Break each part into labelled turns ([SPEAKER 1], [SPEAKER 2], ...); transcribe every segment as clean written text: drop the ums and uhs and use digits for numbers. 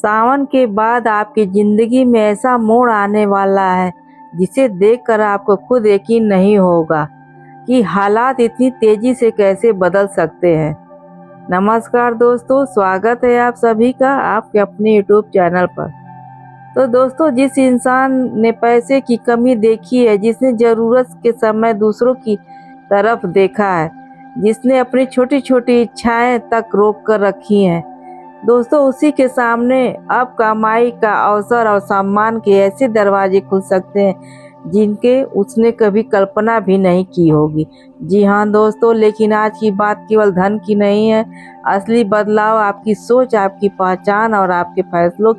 [SPEAKER 1] सावन के बाद आपकी ज़िंदगी में ऐसा मोड़ आने वाला है जिसे देखकर आपको खुद यकीन नहीं होगा कि हालात इतनी तेज़ी से कैसे बदल सकते हैं। नमस्कार दोस्तों, स्वागत है आप सभी का आपके अपने यूट्यूब चैनल पर। तो दोस्तों, जिस इंसान ने पैसे की कमी देखी है, जिसने ज़रूरत के समय दूसरों की तरफ देखा है, जिसने अपनी छोटी छोटी इच्छाएं तक रोक कर रखी हैं, दोस्तों उसी के सामने अब कमाई का अवसर और सम्मान के ऐसे दरवाजे खुल सकते हैं जिनके उसने कभी कल्पना भी नहीं की होगी। जी हाँ दोस्तों, लेकिन आज की बात केवल धन की नहीं है। असली बदलाव आपकी सोच, आपकी पहचान और आपके फैसलों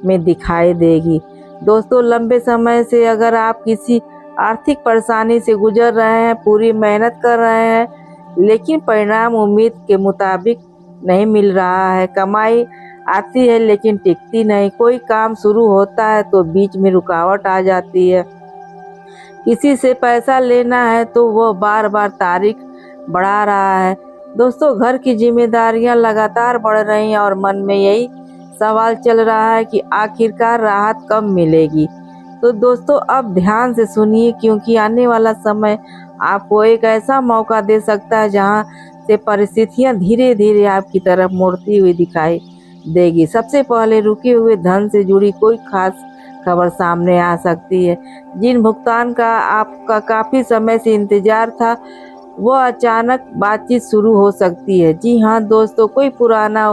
[SPEAKER 1] में दिखाई देगी। दोस्तों, लंबे समय से अगर आप किसी आर्थिक परेशानी से गुजर रहे हैं, पूरी मेहनत कर रहे हैं, लेकिन परिणाम उम्मीद के मुताबिक नहीं मिल रहा है, कमाई आती है लेकिन टिकती नहीं, कोई काम शुरू होता है तो बीच में रुकावट आ जाती है, किसी से पैसा लेना है तो वो बार बार तारीख बढ़ा रहा है। दोस्तों, घर की जिम्मेदारियां लगातार बढ़ रही हैं और मन में यही सवाल चल रहा है कि आखिरकार राहत कब मिलेगी। तो दोस्तों, अब ध्यान से सुनिए, क्योंकि आने वाला समय आपको एक ऐसा मौका दे सकता है जहां से परिस्थितियां धीरे धीरे आपकी तरफ मुड़ती हुई दिखाई देगी। सबसे पहले रुके हुए धन से जुड़ी कोई खास खबर सामने आ सकती है। जिन भुगतान का आपका काफ़ी समय से इंतजार था, वो अचानक बातचीत शुरू हो सकती है। जी हाँ दोस्तों, कोई पुराना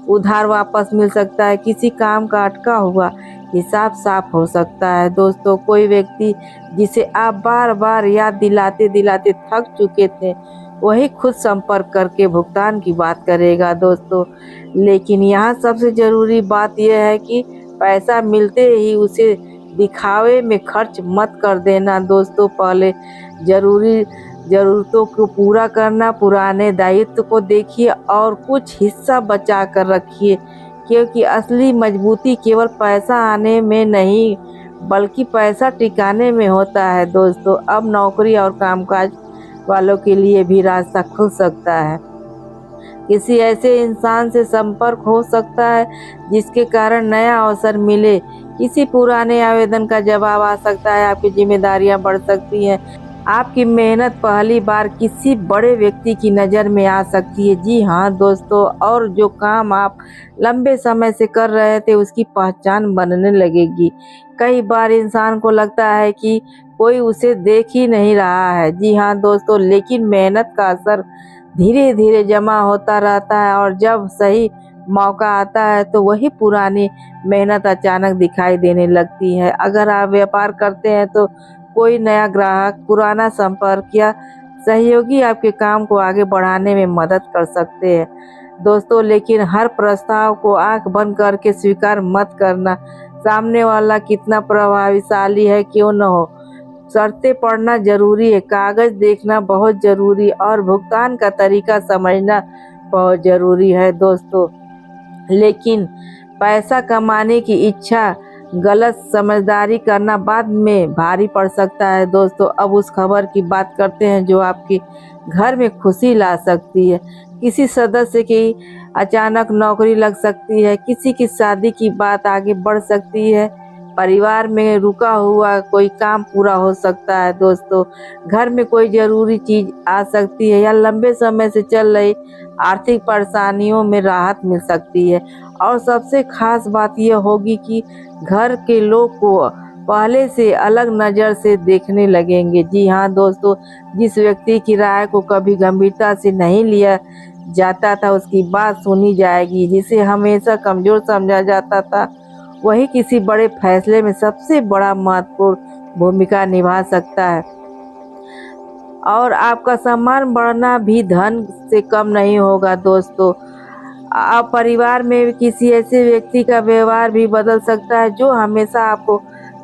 [SPEAKER 1] उधार वापस मिल सकता है, किसी काम का अटका हुआ हिसाब साफ हो सकता है। दोस्तों, कोई व्यक्ति जिसे आप बार बार याद दिलाते दिलाते थक चुके थे, वही खुद संपर्क करके भुगतान की बात करेगा। दोस्तों, लेकिन यहाँ सबसे ज़रूरी बात यह है कि पैसा मिलते ही उसे दिखावे में खर्च मत कर देना। दोस्तों, पहले ज़रूरतों को पूरा करना, पुराने दायित्व को देखिए और कुछ हिस्सा बचा कर रखिए, क्योंकि असली मजबूती केवल पैसा आने में नहीं बल्कि पैसा टिकाने में होता है। दोस्तों, अब नौकरी और कामकाज वालों के लिए भी रास्ता खुल सकता है। किसी ऐसे इंसान से संपर्क हो सकता है जिसके कारण नया अवसर मिले, किसी पुराने आवेदन का जवाब आ सकता है, आपकी जिम्मेदारियां बढ़ सकती हैं, आपकी मेहनत पहली बार किसी बड़े व्यक्ति की नज़र में आ सकती है। जी हाँ दोस्तों, और जो काम आप लंबे समय से कर रहे थे उसकी पहचान बनने लगेगी। कई बार इंसान को लगता है कि कोई उसे देख ही नहीं रहा है। जी हाँ दोस्तों, लेकिन मेहनत का असर धीरे धीरे जमा होता रहता है और जब सही मौका आता है तो वही पुरानी मेहनत अचानक दिखाई देने लगती है। अगर आप व्यापार करते हैं तो कोई नया ग्राहक, पुराना संपर्क या सहयोगी आपके काम को आगे बढ़ाने में मदद कर सकते हैं। दोस्तों, लेकिन हर प्रस्ताव को आंख बंद करके स्वीकार मत करना। सामने वाला कितना प्रभावशाली है क्यों न हो, शर्तें पढ़ना जरूरी है, कागज देखना बहुत जरूरी और भुगतान का तरीका समझना बहुत जरूरी है। दोस्तों, लेकिन पैसा कमाने की इच्छा, गलत समझदारी करना बाद में भारी पड़ सकता है। दोस्तों, अब उस खबर की बात करते हैं जो आपके घर में खुशी ला सकती है। किसी सदस्य की अचानक नौकरी लग सकती है, किसी की शादी की बात आगे बढ़ सकती है, परिवार में रुका हुआ कोई काम पूरा हो सकता है। दोस्तों, घर में कोई ज़रूरी चीज़ आ सकती है या लंबे समय से चल रही आर्थिक परेशानियों में राहत मिल सकती है। और सबसे खास बात यह होगी कि घर के लोग को पहले से अलग नज़र से देखने लगेंगे। जी हाँ दोस्तों, जिस व्यक्ति की राय को कभी गंभीरता से नहीं लिया जाता था उसकी बात सुनी जाएगी, जिसे हमेशा कमज़ोर समझा जाता था वही किसी बड़े फैसले में सबसे बड़ा महत्वपूर्ण भूमिका निभा सकता है। और आपका सम्मान बढ़ना भी धन से कम नहीं होगा। दोस्तों, आप परिवार में किसी ऐसे व्यक्ति का व्यवहार भी बदल सकता है जो हमेशा आपको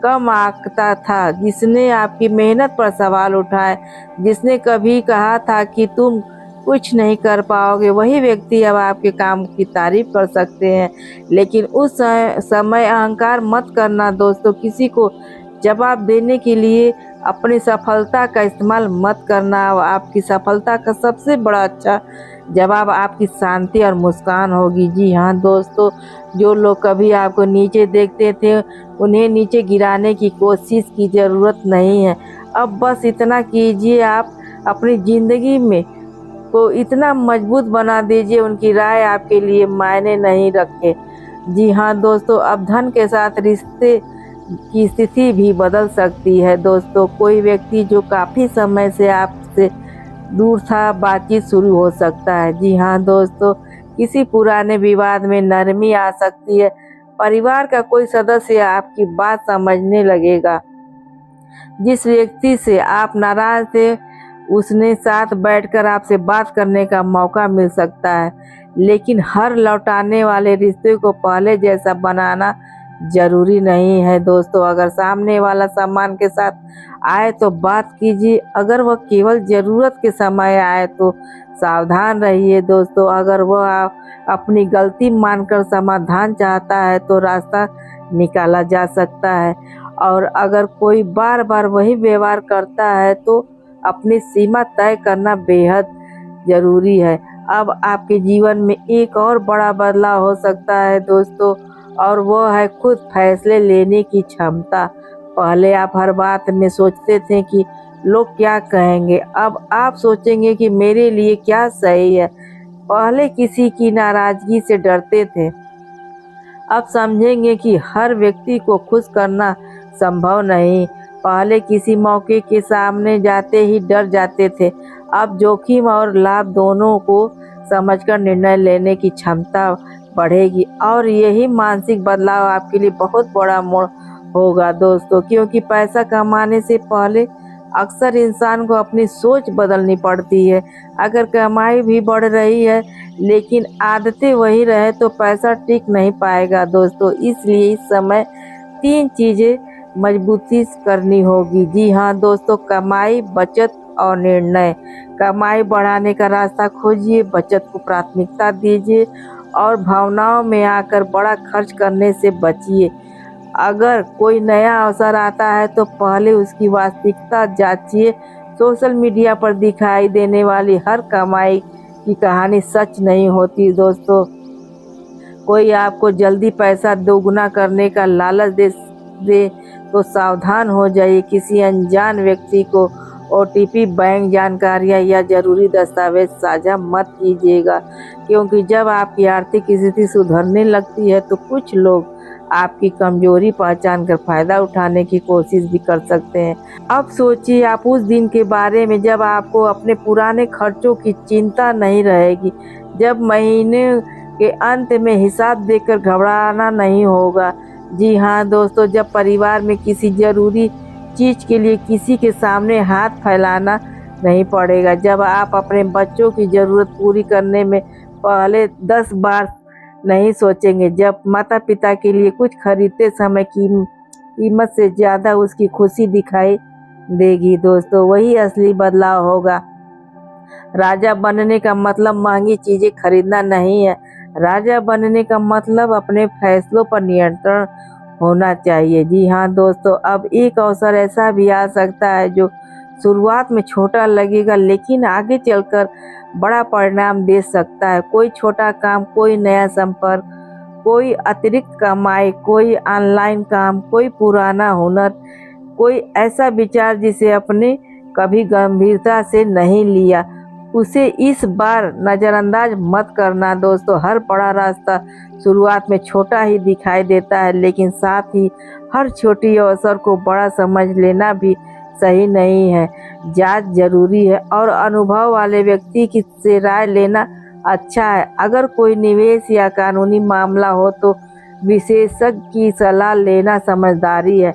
[SPEAKER 1] कम आंकता था, जिसने आपकी मेहनत पर सवाल उठाए, जिसने कभी कहा था कि तुम कुछ नहीं कर पाओगे, वही व्यक्ति अब आपके काम की तारीफ कर सकते हैं। लेकिन उस समय अहंकार मत करना। दोस्तों, किसी को जवाब देने के लिए अपनी सफलता का इस्तेमाल मत करना। आपकी सफलता का सबसे बड़ा अच्छा जवाब आपकी शांति और मुस्कान होगी। जी हाँ दोस्तों, जो लोग कभी आपको नीचे देखते थे उन्हें नीचे गिराने की कोशिश की ज़रूरत नहीं है। अब बस इतना कीजिए, आप अपनी ज़िंदगी में को इतना मजबूत बना दीजिए उनकी राय आपके लिए मायने नहीं रखे। जी हाँ दोस्तों, अब धन के साथ रिश्ते की स्थिति भी बदल सकती है। दोस्तों, कोई व्यक्ति जो काफ़ी समय से आपसे दूर था, बातचीत शुरू हो सकता है। जी हाँ दोस्तों, किसी पुराने विवाद में नरमी आ सकती है। परिवार का कोई सदस्य आपकी बात समझने लगेगा। जिस व्यक्ति से आप नाराज थे उसने साथ बैठकर आपसे बात करने का मौका मिल सकता है। लेकिन हर लौटाने वाले रिश्ते को पहले जैसा बनाना जरूरी नहीं है। दोस्तों, अगर सामने वाला सम्मान के साथ आए तो बात कीजिए, अगर वह केवल ज़रूरत के समय आए तो सावधान रहिए। दोस्तों, अगर वह अपनी गलती मानकर समाधान चाहता है तो रास्ता निकाला जा सकता है, और अगर कोई बार बार वही व्यवहार करता है तो अपनी सीमा तय करना बेहद ज़रूरी है। अब आपके जीवन में एक और बड़ा बदलाव हो सकता है दोस्तों, और वह है खुद फैसले लेने की क्षमता। पहले आप हर बात में सोचते थे कि लोग क्या कहेंगे, अब आप सोचेंगे कि मेरे लिए क्या सही है। पहले किसी की नाराज़गी से डरते थे, अब समझेंगे कि हर व्यक्ति को खुश करना संभव नहीं। पहले किसी मौके के सामने जाते ही डर जाते थे, अब जोखिम और लाभ दोनों को समझकर निर्णय लेने की क्षमता बढ़ेगी, और यही मानसिक बदलाव आपके लिए बहुत बड़ा मोड़ होगा दोस्तों। क्योंकि पैसा कमाने से पहले अक्सर इंसान को अपनी सोच बदलनी पड़ती है। अगर कमाई भी बढ़ रही है लेकिन आदतें वही रहे तो पैसा टिक नहीं पाएगा दोस्तों। इसलिए इस समय 3 चीज़ें मजबूती से करनी होगी। जी हाँ दोस्तों, कमाई, बचत और निर्णय। कमाई बढ़ाने का रास्ता खोजिए, बचत को प्राथमिकता दीजिए और भावनाओं में आकर बड़ा खर्च करने से बचिए। अगर कोई नया अवसर आता है तो पहले उसकी वास्तविकता जांचिए। सोशल मीडिया पर दिखाई देने वाली हर कमाई की कहानी सच नहीं होती दोस्तों। कोई आपको जल्दी पैसा दोगुना करने का लालच दे तो सावधान हो जाइए। किसी अनजान व्यक्ति को OTP, बैंक जानकारियाँ या ज़रूरी दस्तावेज साझा मत कीजिएगा, क्योंकि जब आपकी आर्थिक स्थिति सुधरने लगती है तो कुछ लोग आपकी कमजोरी पहचान कर फ़ायदा उठाने की कोशिश भी कर सकते हैं। अब सोचिए आप उस दिन के बारे में जब आपको अपने पुराने खर्चों की चिंता नहीं रहेगी, जब महीने के अंत में हिसाब देखकर घबराना नहीं होगा। जी हाँ दोस्तों, जब परिवार में किसी ज़रूरी चीज़ के लिए किसी के सामने हाथ फैलाना नहीं पड़ेगा, जब आप अपने बच्चों की ज़रूरत पूरी करने में पहले 10 बार नहीं सोचेंगे, जब माता पिता के लिए कुछ खरीदते समय कीमत से ज़्यादा उसकी खुशी दिखाई देगी दोस्तों, वही असली बदलाव होगा। राजा बनने का मतलब महंगी चीज़ें खरीदना नहीं है। राजा बनने का मतलब अपने फैसलों पर नियंत्रण होना चाहिए। जी हाँ दोस्तों, अब एक अवसर ऐसा भी आ सकता है जो शुरुआत में छोटा लगेगा लेकिन आगे चलकर बड़ा परिणाम दे सकता है। कोई छोटा काम, कोई नया संपर्क, कोई अतिरिक्त कमाई, कोई ऑनलाइन काम, कोई पुराना हुनर, कोई ऐसा विचार जिसे अपने कभी गंभीरता से नहीं लिया, उसे इस बार नज़रअंदाज मत करना दोस्तों। हर बड़ा रास्ता शुरुआत में छोटा ही दिखाई देता है, लेकिन साथ ही हर छोटी अवसर को बड़ा समझ लेना भी सही नहीं है। जांच जरूरी है और अनुभव वाले व्यक्ति की से राय लेना अच्छा है। अगर कोई निवेश या कानूनी मामला हो तो विशेषज्ञ की सलाह लेना समझदारी है।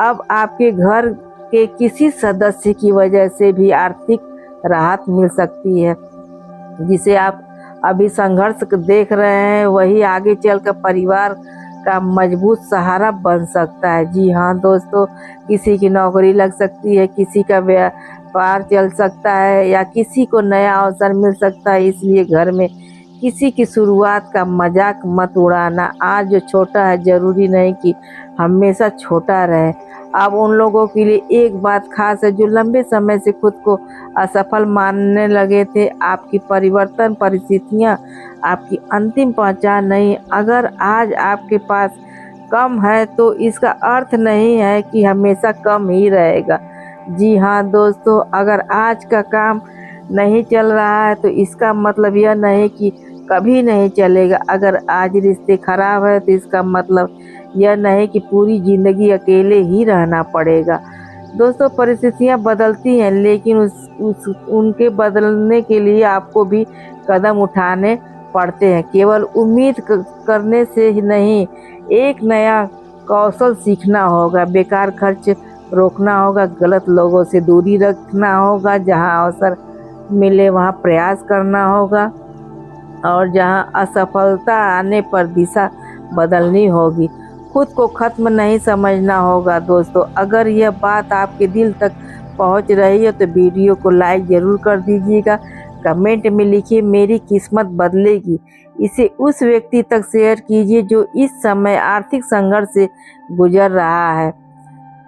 [SPEAKER 1] अब आपके घर के किसी सदस्य की वजह से भी आर्थिक राहत मिल सकती है, जिसे आप अभी संघर्ष देख रहे हैं वही आगे चलकर परिवार का मजबूत सहारा बन सकता है। जी हाँ दोस्तों, किसी की नौकरी लग सकती है, किसी का व्यापार चल सकता है या किसी को नया अवसर मिल सकता है। इसलिए घर में किसी की शुरुआत का मजाक मत उड़ाना। आज जो छोटा है जरूरी नहीं कि हमेशा छोटा रहे। अब उन लोगों के लिए एक बात खास है जो लंबे समय से खुद को असफल मानने लगे थे। आपकी परिवर्तन परिस्थितियाँ आपकी अंतिम पहचान नहीं। अगर आज आपके पास कम है तो इसका अर्थ नहीं है कि हमेशा कम ही रहेगा। जी हाँ दोस्तों, अगर आज का काम नहीं चल रहा है तो इसका मतलब यह नहीं कि कभी नहीं चलेगा। अगर आज रिश्ते खराब है तो इसका मतलब यह नहीं कि पूरी ज़िंदगी अकेले ही रहना पड़ेगा। दोस्तों, परिस्थितियाँ बदलती हैं लेकिन उनके बदलने के लिए आपको भी कदम उठाने पड़ते हैं। केवल उम्मीद करने से ही नहीं, एक नया कौशल सीखना होगा, बेकार खर्च रोकना होगा, गलत लोगों से दूरी रखना होगा, जहां अवसर मिले वहां प्रयास करना होगा और जहां असफलता आने पर दिशा बदलनी होगी। खुद को ख़त्म नहीं समझना होगा। दोस्तों, अगर यह बात आपके दिल तक पहुंच रही है तो वीडियो को लाइक ज़रूर कर दीजिएगा। कमेंट में लिखिए मेरी किस्मत बदलेगी। इसे उस व्यक्ति तक शेयर कीजिए जो इस समय आर्थिक संघर्ष से गुजर रहा है।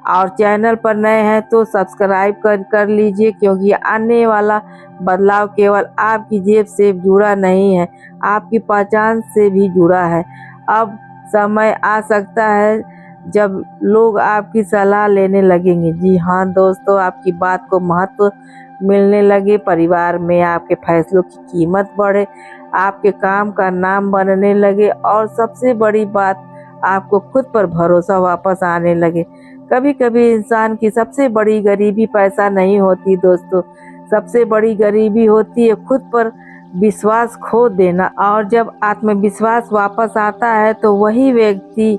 [SPEAKER 1] और चैनल पर नए हैं तो सब्सक्राइब कर लीजिए, क्योंकि आने वाला बदलाव केवल आपकी जेब से जुड़ा नहीं है, आपकी पहचान से भी जुड़ा है। अब समय आ सकता है जब लोग आपकी सलाह लेने लगेंगे। जी हाँ दोस्तों, आपकी बात को महत्व मिलने लगे, परिवार में आपके फैसलों की कीमत बढ़े, आपके काम का नाम बनने लगे और सबसे बड़ी बात, आपको खुद पर भरोसा वापस आने लगे। कभी कभी इंसान की सबसे बड़ी गरीबी पैसा नहीं होती दोस्तों, सबसे बड़ी गरीबी होती है खुद पर विश्वास खो देना। और जब आत्मविश्वास वापस आता है तो वही व्यक्ति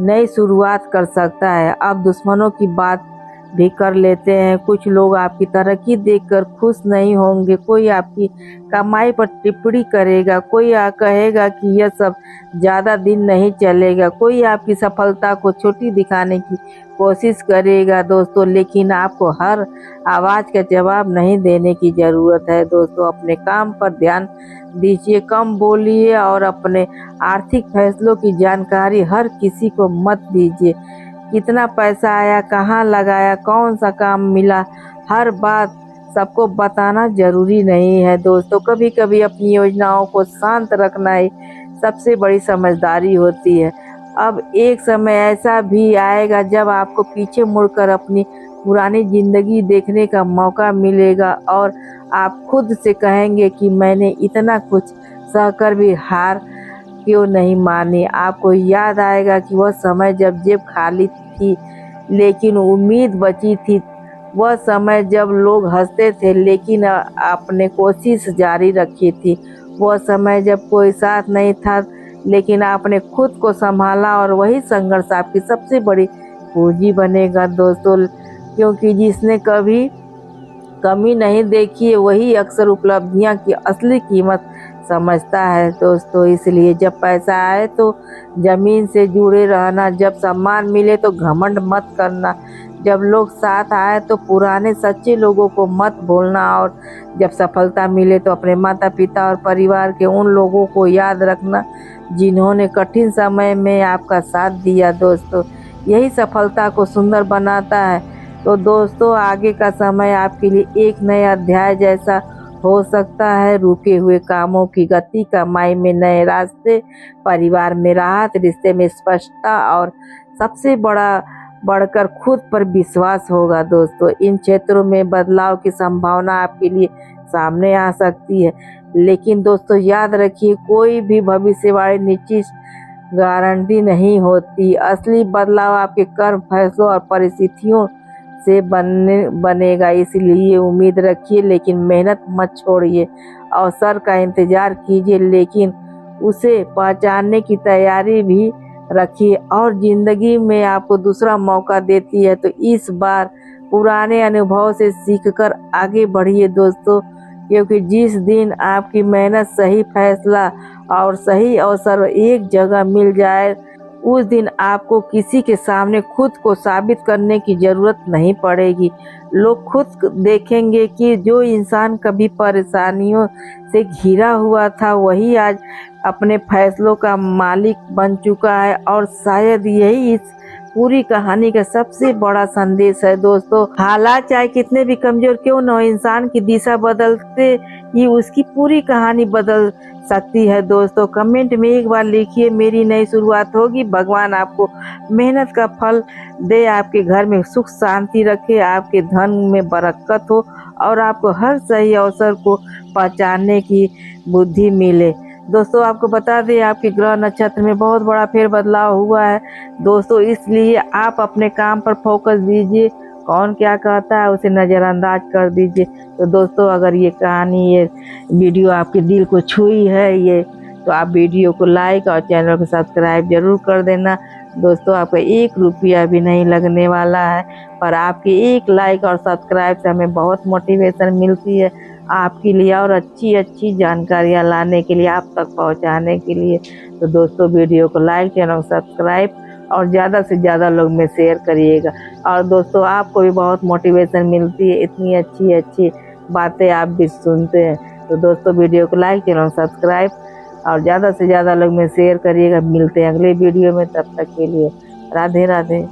[SPEAKER 1] नई शुरुआत कर सकता है। अब दुश्मनों की बात भी कर लेते हैं। कुछ लोग आपकी तरक्की देखकर खुश नहीं होंगे, कोई आपकी कमाई पर टिप्पणी करेगा, कोई कहेगा कि यह सब ज़्यादा दिन नहीं चलेगा, कोई आपकी सफलता को छोटी दिखाने की कोशिश करेगा दोस्तों। लेकिन आपको हर आवाज़ का जवाब नहीं देने की ज़रूरत है दोस्तों। अपने काम पर ध्यान दीजिए, कम बोलिए और अपने आर्थिक फैसलों की जानकारी हर किसी को मत दीजिए। कितना पैसा आया, कहाँ लगाया, कौन सा काम मिला, हर बात सबको बताना जरूरी नहीं है दोस्तों। कभी कभी अपनी योजनाओं को शांत रखना ही सबसे बड़ी समझदारी होती है। अब एक समय ऐसा भी आएगा जब आपको पीछे मुड़कर अपनी पुरानी ज़िंदगी देखने का मौका मिलेगा और आप खुद से कहेंगे कि मैंने इतना कुछ सहकर भी हार क्यों नहीं मानी। आपको याद आएगा कि वह समय जब जेब खाली थी लेकिन उम्मीद बची थी, वह समय जब लोग हंसते थे लेकिन आपने कोशिश जारी रखी थी, वह समय जब कोई साथ नहीं था लेकिन आपने खुद को संभाला। और वही संघर्ष आपकी सबसे बड़ी पूंजी बनेगा दोस्तों, क्योंकि जिसने कभी कमी नहीं देखी है वही अक्सर उपलब्धियां की असली कीमत समझता है दोस्तों। इसलिए जब पैसा आए तो ज़मीन से जुड़े रहना, जब सम्मान मिले तो घमंड मत करना, जब लोग साथ आए तो पुराने सच्चे लोगों को मत भूलना और जब सफलता मिले तो अपने माता पिता और परिवार के उन लोगों को याद रखना जिन्होंने कठिन समय में आपका साथ दिया दोस्तों। यही सफलता को सुंदर बनाता है। तो दोस्तों, आगे का समय आपके लिए एक नया अध्याय जैसा हो सकता है। रुके हुए कामों की गति, कमाई में नए रास्ते, परिवार में राहत, रिश्ते में स्पष्टता और सबसे बढ़कर खुद पर विश्वास होगा दोस्तों। इन क्षेत्रों में बदलाव की संभावना आपके लिए सामने आ सकती है। लेकिन दोस्तों याद रखिए, कोई भी भविष्यवाणी निश्चित गारंटी नहीं होती। असली बदलाव आपके कर्म, फैसलों और परिस्थितियों से बनेगा। इसलिए उम्मीद रखिए लेकिन मेहनत मत छोड़िए। अवसर का इंतजार कीजिए लेकिन उसे पहचानने की तैयारी भी रखिए। और ज़िंदगी में आपको दूसरा मौका देती है तो इस बार पुराने अनुभव से सीखकर आगे बढ़िए दोस्तों, क्योंकि जिस दिन आपकी मेहनत, सही फैसला और सही अवसर एक जगह मिल जाए, उस दिन आपको किसी के सामने खुद को साबित करने की ज़रूरत नहीं पड़ेगी। लोग खुद देखेंगे कि जो इंसान कभी परेशानियों से घिरा हुआ था वही आज अपने फैसलों का मालिक बन चुका है। और शायद यही इस पूरी कहानी का सबसे बड़ा संदेश है दोस्तों। हालात चाहे कितने भी कमजोर क्यों न हो, इंसान की दिशा बदलते ही उसकी पूरी कहानी बदल सकती है दोस्तों। कमेंट में एक बार लिखिए, मेरी नई शुरुआत होगी। भगवान आपको मेहनत का फल दे, आपके घर में सुख शांति रखे, आपके धन में बरकत हो और आपको हर सही अवसर को पहचानने की बुद्धि मिले। दोस्तों आपको बता दें, आपके ग्रह नक्षत्र में बहुत बड़ा फेर बदलाव हुआ है दोस्तों, इसलिए आप अपने काम पर फोकस दीजिए। कौन क्या कहता है उसे नज़रअंदाज कर दीजिए। तो दोस्तों अगर ये कहानी, ये वीडियो आपके दिल को छुई है तो आप वीडियो को लाइक और चैनल को सब्सक्राइब जरूर कर देना दोस्तों। आपका 1 रुपया भी नहीं लगने वाला है, पर आपके 1 लाइक और सब्सक्राइब से हमें बहुत मोटिवेशन मिलती है आपके लिए और अच्छी जानकारियाँ लाने के लिए, आप तक पहुंचाने के लिए। तो दोस्तों वीडियो को लाइक, चैनल को सब्सक्राइब और ज़्यादा से ज़्यादा लोग में शेयर करिएगा। और दोस्तों आपको भी बहुत मोटिवेशन मिलती है, इतनी अच्छी बातें आप भी सुनते हैं। तो दोस्तों वीडियो को लाइक, चैनल को सब्सक्राइब और ज़्यादा से ज़्यादा लोग में शेयर करिएगा। मिलते हैं अगले वीडियो में, तब तक के लिए राधे राधे।